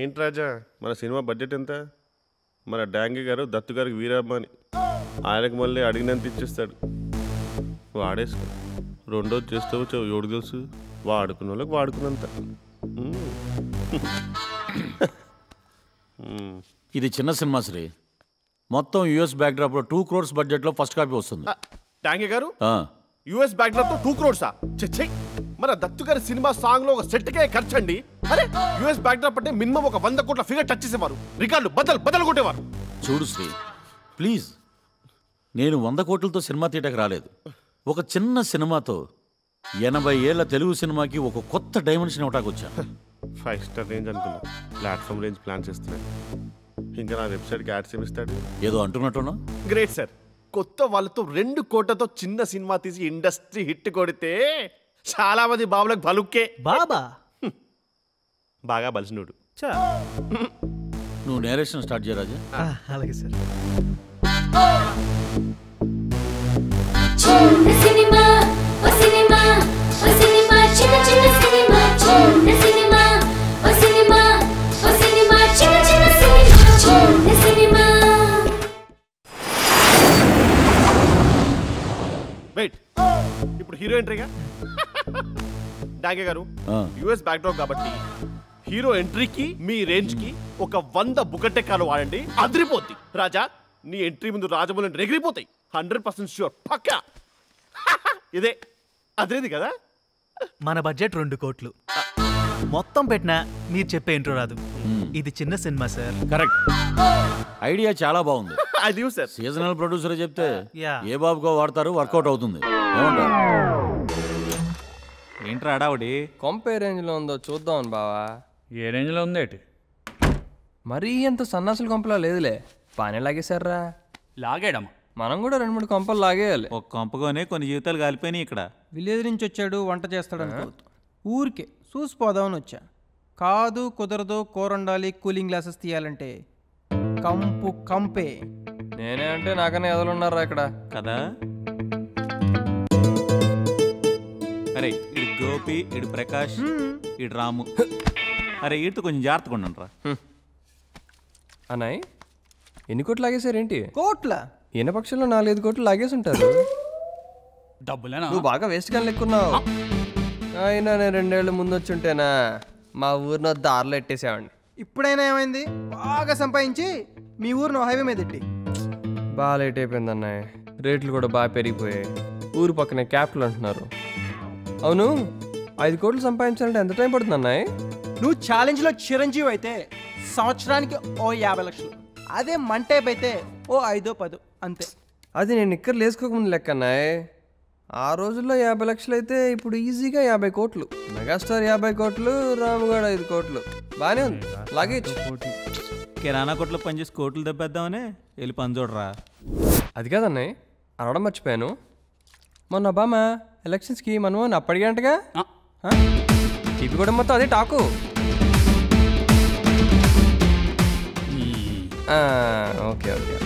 ఏంటి రాజా మన cinema budget ఎంత? మన డాంగి గారు దత్తు గారికి వీరాభిమాని, ఆయనకు మళ్ళీ అడిగినంత ఇచ్చేస్తాడు. వాడేసుకో, రెండోది చేస్తావు ఎవడు తెలుసు, వాడుకున్న వాళ్ళకి వాడుకున్నంత. ఇది చిన్న సినిమా శ్రీ, మొత్తం యూఎస్ బ్యాక్డ్రాప్ లో 2 crores బడ్జెట్ లో ఫస్ట్ కాపీ వస్తుంది. డాంగి గారు యుఎస్ బ్యాక్డ్రాప్ తో 2 crores మన దత్తు గారి సినిమా సాంగ్ లో ఒక సెట్ కే ఖర్చు అండి. అరే యుఎస్ బ్యాక్డ్రాప్ అంటే మినిమం ఒక 100 కోట్ల ఫిగర్ టచ్ చేసేవారు, రికార్డులు బదలు కొట్టేవారు. చూడు శ్రీ ప్లీజ్, నేను 100 కోట్లతో సినిమా థియేటర్కి రాలేదు. ఒక చిన్న సినిమాతో 80 ఏళ్ల తెలుగు సినిమాకి ఒక కొత్త డైమెన్షన్ ఇవ్వటానికి వచ్చాను. 5 స్టార్ రేంజ్ అనుకున్నా, ప్లాట్ఫామ్ రేంజ్ ప్లాన్ చేస్తున్నాను. ఇంకా నా వెబ్సైట్కి యాడ్స్ ఏమిస్తాడు? ఏదో అంటున్నట్టున్నా. గ్రేట్ సార్, కొత్త వాళ్ళతో 2 కోట్లతో చిన్న సినిమా తీసి ఇండస్ట్రీ హిట్ కొడితే చాలా మంది బాబులకు బలుక్కే. బాగా బలిసినోడు. నువ్వు నేరేషన్ స్టార్ట్ చేయరాజా. అలాగే సార్. వెయిట్, ఇప్పుడు హీరో ఎంట్రీగా డాంగే గారు యుఎస్ బ్యాక్డ్రాప్ కాబట్టి హీరో ఎంట్రీకి మీ రేంజ్ కి ఒక 100 బుకటెక్కాలు వాడండి, అదిరిపోద్ది. రాజా నీ ఎంట్రీ ముందు రాజమౌళి ఎగిరిపోతాయి, 100% ష్యూర్, పక్కా. ఇదే అదేది కదా. మన బడ్జెట్ 2 కోట్లు, మొత్తం పెట్టినా మీరు చెప్పే ఇంట్రో రాదు. ఇది చిన్న సినిమా సార్. కరెక్ట్, ఐడియా చాలా బాగుంది. అది సార్ సీజనల్ ప్రొడ్యూసర్ చెప్తే ఏ బాబుకో వాడతారు, వర్కౌట్ అవుతుంది. ఏమంటారు? ఏంట్రా అడావుడి? కొంపే రేంజ్లో ఉందో చూద్దామని బావా. ఏ రేంజ్లో ఉందేటి? మరీ ఎంత సన్నాసుల కొంపలా లేదులే, పానే లాగేశారా. లాగేయడం మనం కూడా 2-3 కొంపలు లాగేయాలి. ఒక కొంపగానే కొన్ని జీవితాలు కాలిపోయినాయి ఇక్కడ. విలేజ్ నుంచి వచ్చాడు, వంట చేస్తాడు అనుకోవద్దు. ఊరికే చూసిపోదామని వచ్చా. కాదు కుదరదు, కూరండాలి, కూలింగ్ గ్లాసెస్ తీయాలంటే కంపే. నేనే అంటే నాకనే ఎదలున్నారా ఇక్కడ కదా. అరే ఇడు గోపి, ఇడు ప్రకాష్, ఇడు రాము. అరే వీటితో కొంచెం జాగ్రత్తగా ఉండండిరా. అన్నాయ్ ఎన్ని కోట్లు లాగేశారేంటి? కోట్ల ఈయన పక్షంలో 4-5 కోట్లు లాగేసి ఉంటారు. డబ్బులేనా? నువ్వు బాగా వేస్ట్ గాని లెక్కున్నావు. అయినా నేను 2 ఏళ్ళు ముందు వచ్చి ఉంటేనా మా ఊరిని దారిలో ఎట్టేసావండి. ఇప్పుడైనా ఏమైంది? బాగా సంపాదించి మీ ఊరిని హైవే మీద ఎట్టి. బాగా లేట్ అయిపోయింది అన్నయ్య, రేట్లు కూడా బాగా పెరిగిపోయాయి. ఊరు పక్కనే క్యాపిటల్ అంటున్నారు. అవును 5 కోట్లు సంపాదించాలంటే ఎంత టైం పడుతుంది అన్నయ్య? నువ్వు ఛాలెంజ్లో చిరంజీవి అయితే సంవత్సరానికి ఓ 50 లక్షలు, అదే మంటేప్ అయితే ఓ 5-10 అంతే. అది నేను నిక్కర్లు వేసుకోకముందు లెక్క అన్నయ్య. ఆ రోజుల్లో 50 లక్షలు అయితే ఇప్పుడు ఈజీగా 50 కోట్లు. మెగాస్టార్ 50 కోట్లు, రాముగాడు 5 కోట్లు. బాగానే ఉంది, లాగేచ్చు. కిరాణా కొట్లో పనిచేసి కోట్లు దెబ్బేద్దామనే వెళ్ళి పని చూడరా. అది కాదన్నయ్య, అనడం మర్చిపోయాను. మొన్న ఒబామా ఎలక్షన్స్కి మనం అప్పటిగంటగా టీవీ కూడా మొత్తం అదే టాకు. Okay okay.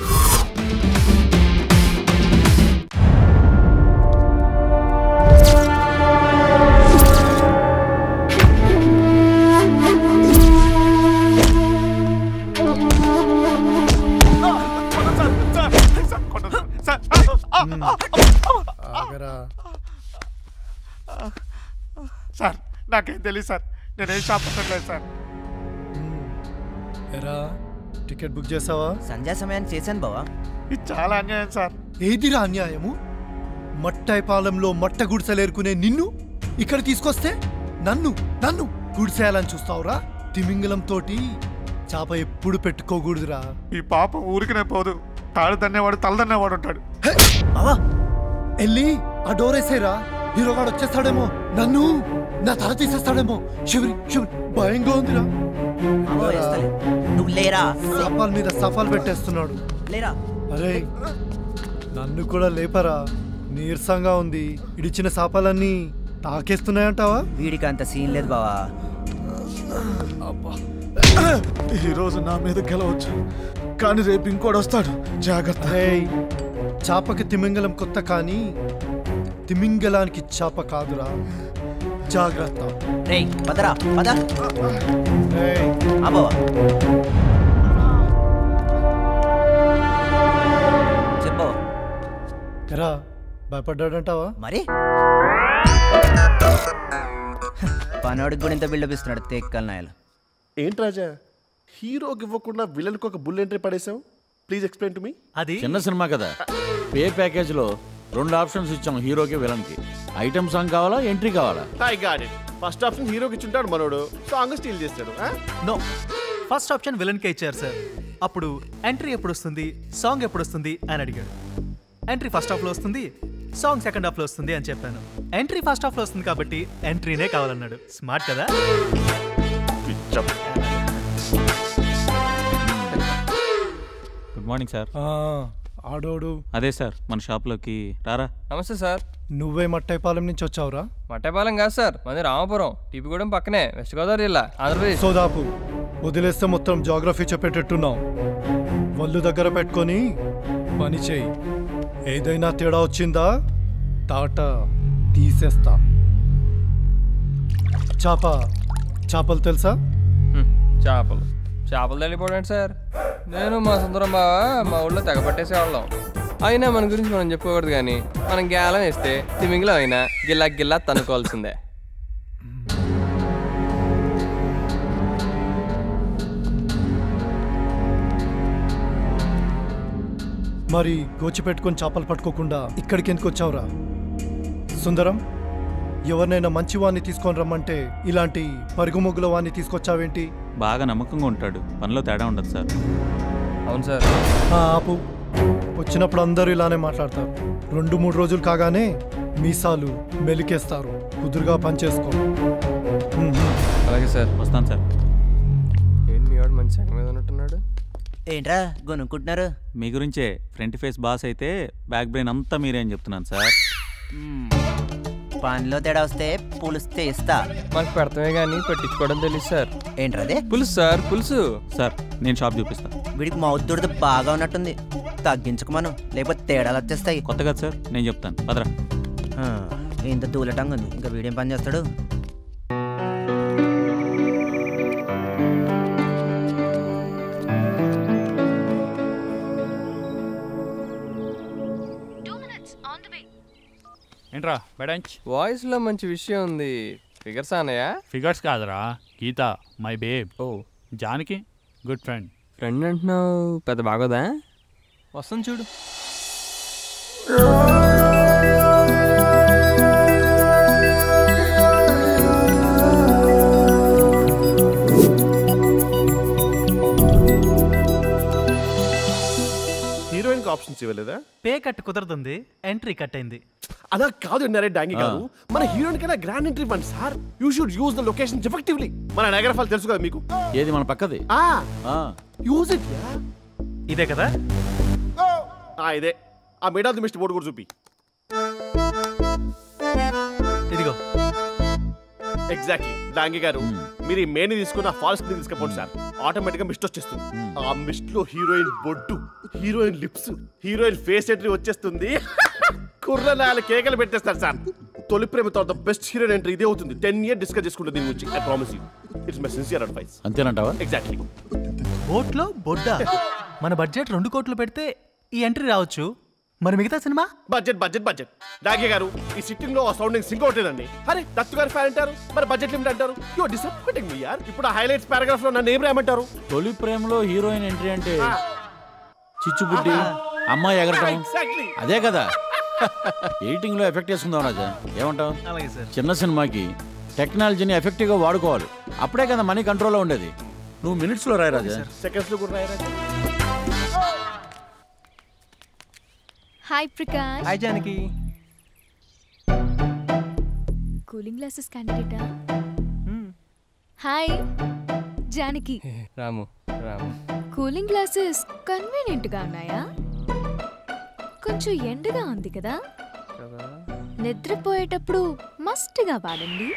సార్ నాకేం తెలియదు సార్, నేనేం షాప్ పెట్టలేదు సార్. ఎరా టికెట్ బుక్ చేసావా? సంధ్యా సమయాన్ని చేశాను బావా. ఇది చాలా అన్యాయం సార్. ఏదిరా అన్యాయము? మట్టైపాలెంలో మట్ట గుడిసెలేరుకునే నిన్ను ఇక్కడ తీసుకొస్తే నన్ను నన్ను గుడిసేయాలని చూస్తావురా? తిమింగలం తోటి చాప ఎప్పుడు పెట్టుకోకూడదురా. ఈ పాప ఊరికినే పోదు, తాడు తన్నేవాడు తల తన్నేవాడు ఉంటాడు. వెళ్ళి ఆ డోర్ వేసేరా, హీరోగాడు వచ్చేస్తాడేమో, నన్ను నా తల తీసేస్తాడేమో. శివరి శివరి భయంగా ఉందిరా. నువ్వు లేరా, సఫాల్ మీద సఫాల్ పెట్టేస్తున్నాడు. లేరా. అరే నన్ను కూడా లేపరా, నీరసంగా ఉంది. ఇడిచిన సాపాలన్నీ తాకేస్తున్నాయంటావా? వీడికి అంత సీన్ లేదు బావా. ఈరోజు నా మీద గెలవచ్చు, కానీ రేపు ఇంకోటి వస్తాడు, జాగ్రత్త. చాపకి తిమింగలం కొత్త, కానీ తిమింగలానికి చాప కాదురా. జాగ్రత్త. రేయ్ పదరా పద. ఏయ్, అబ్బా చెప్పు ఎరా భయపడ్డాడంటావా? మరి పనోడికి కూడా ఇంత బిల్డప్ ఇస్తున్నాడు తేక్కల్ నాయలు. ఏంటి రాజా, హీరోకి ఇవ్వకుండా విలన్కి ఒక బుల్ ఎంట్రీ పడేసావు? Please explain to me. అది చిన్న సినిమా కదా, పే ప్యాకేజ్లో 2 ఆప్షన్స్ ఇచ్చాం, హీరోకి విలన్కి. ఐటమ్ సాంగ్ కావాలా, ఎంట్రీ కావాలా? I got it. First option హీరోకి ఇచ్చుంటాడు మనోడు, సాంగ్ స్టీల్ చేస్తాడు. నో, ఫస్ట్ ఆప్షన్ విలన్కే ఇచ్చారు సార్. అప్పుడు ఎంట్రీ ఎప్పుడు వస్తుంది, సాంగ్ ఎప్పుడు వస్తుంది అని అడిగాడు. ఎంట్రీ ఫస్ట్ హాఫ్లో వస్తుంది, సాంగ్ సెకండ్ హాఫ్లో వస్తుంది అని చెప్పాను. ఎంట్రీ ఫస్ట్ హాఫ్లో వస్తుంది కాబట్టి ఎంట్రీనే కావాలన్నాడు. స్మార్ట్ కదా. Good morning sir. ఆడోడు అదే సార్ మన షాప్లోకి రారా. నమస్తే సార్. నువ్వే మట్టైపాలెం నుంచి వచ్చావురా? మట్టపాలెం కాదు సార్, మాది రామాపురం, టీపీగూడెం పక్కనే, వెస్ట్ గోదావరి జిల్లా, ఆంధ్రప్రదేశ్. సోదాపు వదిలేస్తే మొత్తం జాగ్రఫీ చెప్పేటట్టున్నావు. వల్లు దగ్గర పెట్టుకొని పని చేయి. ఏదైనా తేడా వచ్చిందా తాట తీసేస్తా. చేపలు తెలుసా? చేపలు తెలియపోవడండి సార్. నేను మా సుందరం బావ మా ఊళ్ళో తెగ పట్టేసేవాళ్ళం. అయినా మన గురించి మనం చెప్పుకోకూడదు, కానీ మనం గేలం వేస్తే తిమింగిలో అయినా గిల్లా తన్నుకోవాల్సిందే. మరి గోచి పెట్టుకొని చేపలు పట్టుకోకుండా ఇక్కడికి ఎందుకు వచ్చావురా? సుందరం, ఎవరినైనా మంచి వాడిని తీసుకొని రమ్మంటే ఇలాంటి పరుగుమొగ్గుల వాడిని తీసుకొచ్చావేంటి? బాగా నమ్మకంగా ఉంటాడు, పనిలో తేడా ఉండదు సార్. అవును సార్. ఆపు. వచ్చినప్పుడు అందరూ ఇలానే మాట్లాడతారు. 2-3 రోజులు కాగానే మీసాలు మెలికేస్తారు. కుదురుగా పనిచేసుకో. అలాగే సార్. వస్తాను సార్. ఏంటి మీ వాడు మంచి సంగ మీద ఉన్నట్టున్నాడు? ఏంట్రా కొనుక్కుంటున్నారు? మీ గురించే, ఫ్రంట్ ఫేస్ బాస్ అయితే బ్యాక్ బ్రెయిన్ అంతా మీరే అని చెప్తున్నాను సార్. పనిలో తేడా వస్తే పులుస్తే ఇస్తా. మనకు పెడతామే కానీ పెట్టించుకోవడం తెలియదు సార్. ఏంట్రదే? పులుసు సార్, పులుసు. సార్ నేను షాప్ చూపిస్తా. వీడికి మౌత్ దుడత బాగా ఉన్నట్టుంది, తగ్గించుకోమను, లేకపోతే తేడాలు వచ్చేస్తాయి. కొత్త కదా సార్, నేను చెప్తాను పదరా. ఇంత దూలటంగా ఉంది, ఇంకా వీడేం పని చేస్తాడు? ఏంట్రా బెడంచ్? వాయిస్ లో మంచి విషయం ఉంది. ఫిగర్స్ అన్నయ్యా? ఫిగర్స్ కాదురా, గీత మై బేబ్. ఓ జానకి గుడ్ ఫ్రెండ్. ఫ్రెండ్ అంటున్నావు, పెద్ద బాగోదా? వస్తుంది చూడు. హీరోయిన్కి ఆప్షన్స్ ఇవ్వలేదా? పే కట్ కుదరదుంది, ఎంట్రీ కట్ అయింది. అలా కాదు నరే డాంగి గారు, మన హీరోయిన్ కన్నా గ్రాండ్ ఎంట్రీ ఇవ్వండి sir. You should use the location effectively. మన నగర ఫాల్ తెలుసు కదా మీకు? ఏది మన పక్కది? Use it. ఇదే కదా? ఇదే. ఆ మేడా ది మిస్టర్ బోర్డు కూడా చూపి. ఇదిగో. ఎగ్జాక్ట్లీ. డాంగి గారు, మీరు ఈ మేని తీసుకుని ఆ ఫాల్స్ ని తీసుకపోండి సార్. ఆటోమేటిక్ గా మిస్ట్ వచ్చేస్తుంది. ఆ మిస్ట్ లో హీరోయిన్ బొడ్డు, heroine lips, heroine face entry వచ్చేస్తుంది. కుర్ర 4 కేకలు పెట్టేస్తారు సార్. తొలి ప్రేమ తర్వాత బెస్ట్ హీరోయిన్ ఎంట్రీ ఇదే అవుతుంది. 10 years డిస్కస్ చేసుకుంటుంది దీని గురించి. I promise you, it's my sincere advice. అంతేనంటావా? ఎగ్జాక్ట్లీ. బోట్లో బొడ్డా? మన బడ్జెట్ 2 కోట్లు పెడితే ఈ ఎంట్రీ రావచ్చు, మరి మిగతా సినిమా? Budget budget budget. డాగే గారు, ఈ సిట్టింగ్ లో ఆ సౌండింగ్ సింక్ అవుతుందండి. అరే దత్తు గారు ఫ్యాన్ అంటారు, మరి బడ్జెట్ లిమిట్ అంటారు. యు డిసప్పాయింటింగ్ మీ యార్. ఇప్పుడు ఆ హైలైట్స్ పారాగ్రాఫ్ లో నన్ను ఏం రాయమంటారు? తొలి ప్రేమలో హీరోయిన్ ఎంట్రీ అంటే చిచ్చుబుడ్డి, అమ్మాయి ఎగరటం, అదే కదా. ఎడిటింగ్ లో ఎఫెక్ట్ వేసుకుందాం రాజా, ఏమంటావు? అలాగే సార్. చిన్న సినిమాకి టెక్నాలజీని ఎఫెక్టివ్ గా వాడుకోవాలి, అప్పుడే కదా మనీ కంట్రోల్లో ఉండేది. నువ్వు మినిట్స్ లో రాయి రాజా. సెకండ్స్ లో కూడా రాయి రాజా. Hi Prakash. Hi Janaki. Cooling glasses క్యాండిడేటా? Hi Janaki. Ramu. Cooling glasses convenient గా ఉన్నాయా? కొంచెం ఎండగా ఉంది కదా, నిద్రపోయేటప్పుడు మస్ట్ గా వాడండి.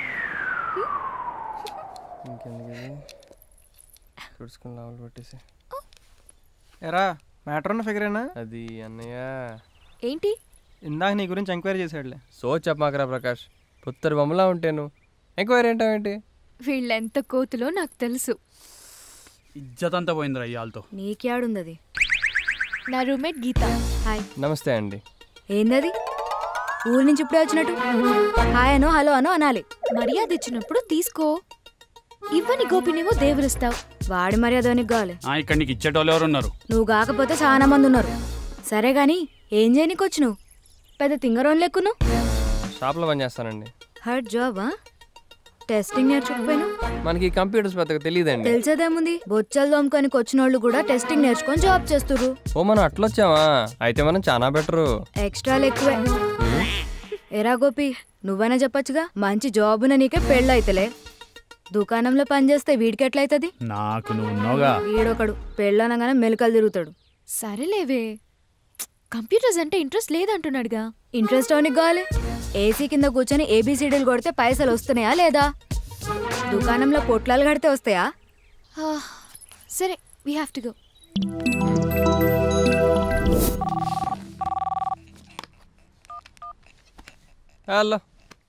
ఎరా మ్యాటర్ ఉన్న ఫిగరేనా? అది అన్నయ్య. ఏంటి? ఇందాక నీ గురించి ఎంక్వైరీ చేశాడులే. సో చెప్పమాకరా ప్రకాష్, పుత్తరు బొమ్మలా ఉంటాను. ఎంక్వైరీ ఏంటి? వీళ్ళెంత కోతులో నాకు తెలుసు. ఇజ్జత్ అంతా పోయిందిరా ఇవాళతో. నీకేడుందది? నా రూమ్మేట్ గీత. హాయ్. నమస్తే అండి. ఏందది? ఊరి నుంచి ఇప్పుడే వచ్చినట్టు హాయ్ అనో హలో అనో అనాలి. మర్యాద ఇచ్చినప్పుడు తీసుకో. ఇవ్వని గోపినేమో దేవులిస్తావు. వాడి మర్యాద నీకు కావాలి. ఇక్కడ నీకు ఇచ్చేటోళ్ళు ఎవరు ఉన్నారు? నువ్వు కాకపోతే చాలా మంది ఉన్నారు. సరే గాని ఏం చేయనీకి వచ్చినావు? పెద్ద తింగరోన్ లెక్కును. షాప్లో పని చేస్తానండి. హర్డ్ జాబా? టెస్టింగ్ నేర్చుకోపోయినా? మనకి కంప్యూటర్స్ పెద్దగా తెలియదండి. తెలిసేదేముంది, బొచ్చలు దోమకానికి వచ్చిన వాళ్ళు కూడా టెస్టింగ్ నేర్చుకొని జాబ్ చేస్తుర్రు. ఓ మనం అట్లొచ్చామా? అయితే మనం చాలా బెటరు. ఎక్స్ట్రాలు ఎక్కువే. ఎరా గోపి, నువ్వైనా చెప్పచ్చుగా, మంచి జాబున నీకే పెళ్ళైతలే. దుకాణంలో పనిచేస్తే వీడికి ఎట్లయితది? నాకు నువ్వున్నావుగా. వీడొకడు పెళ్ళనగానే మెలకలు తిరుగుతాడు. సరేలేవే, కంప్యూటర్స్ అంటే ఇంట్రెస్ట్ లేదంటున్నాడుగా. ఇంట్రెస్ట్ అవనికి కావాలి. ఏసీ కింద కూర్చొని ఏబిసిడీలు కొడితే పైసలు వస్తున్నాయా లేదా? దుకాణంలో పొట్లాలు కడితే వస్తాయా? సరే, we have to go. Hello.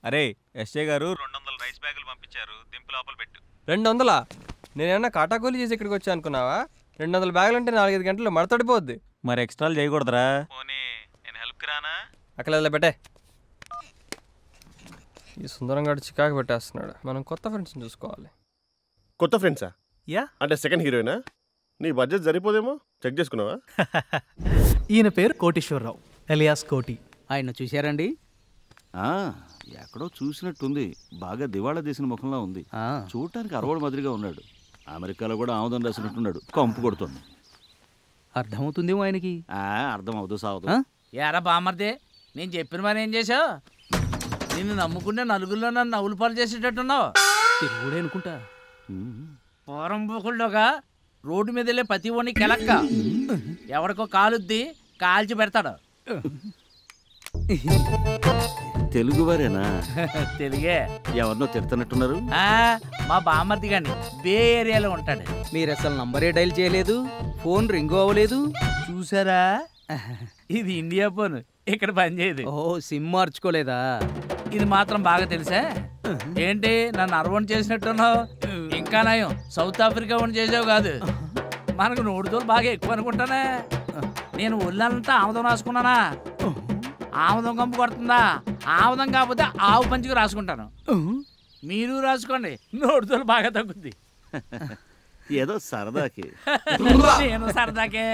అరే ఎస్ఏ గారు 200 రైస్ బ్యాగులు పంపించారు, దింపు లోపల పెట్టు. 200? నేనేమన్నా కాటాకూలి చేసి ఇక్కడికి వచ్చా అనుకున్నావా? 200 బ్యాగులు అంటే 4-5 గంటలు మడతడిపోద్ది. మరి ఎక్స్ట్రాలు చేయకూడదురా? పోనీ నేను హెల్ప్కి రానా? అక్కడ పెట్టే. ఈ సుందరం గారు చికాకు పెట్టేస్తున్నాడు. మనం కొత్త ఫ్రెండ్స్ని చూసుకోవాలి. కొత్త ఫ్రెండ్సా? యా. అంటే సెకండ్ హీరోయినా? నీ బడ్జెట్ సరిపోదేమో, చెక్ చేసుకున్నావా? ఈయన పేరు కోటీశ్వరరావు, ఎలియాస్ కోటి. ఆయన చూశారండి? ఎక్కడో చూసినట్టుంది. బాగా దివాళా తీసిన ముఖంలో ఉంది. చూడటానికి అరవడు మాదిరిగా ఉన్నాడు. అమెరికాలో కూడా ఆముదం రాసినట్టున్నాడు. కంపు కొడుతుంది. అర్థమవుతుందేమో ఆయనకి. అర్థం అవుతూ సాగుతూ. ఏరా బామర్దే, నేను చెప్పిన మరి ఏం చేశావు? నిన్ను నమ్ముకుంటే నలుగురిలో నన్ను నవ్వులు పాలు చేసేటట్టున్నావు. తెలుగుడే అనుకుంటా. పూరం పోకుల్లోగా రోడ్డు మీద వెళ్ళే ప్రతి ఒని కెలక్క ఎవడికో కాలుద్ది కాల్చి పెడతాడు. తెలుగువారేనా? తెలుగే. ఎవరినో తిడుతున్నట్టున్నారు. మా బామ్మర్ది గాని బే ఏరియాలో ఉంటాడు. మీరు అసలు నంబరే డైల్ చేయలేదు, ఫోన్ రింగ్ అవ్వలేదు. చూసారా, ఇది ఇండియా ఫోన్, ఇక్కడ పనిచేయదు. ఓ, సిమ్ మార్చుకోలేదా? ఇది మాత్రం బాగా తెలుసా? ఏంటి నన్ను అరవణ చేసినట్టున్నావు? ఇంకా నయం సౌత్ ఆఫ్రికా వన్ చేసావు కాదు. మనకు నోడుతోలు బాగా ఎక్కువ అనుకుంటానే. నేను ఒళ్ళంతా ఆముదం రాసుకున్నానా? ఆముదం కంపు కొడుతుందా? ఆముదం కాకపోతే ఆవు పంచుకు రాసుకుంటాను. మీరు రాసుకోండి, నోడుతోలు బాగా తగ్గుద్ది. ఏదో సరదాకి. నేను సరదాకే.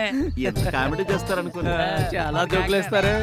ఎంత కామెడీ చేస్తారనుకున్నా. చాలా జోకులేస్తారే.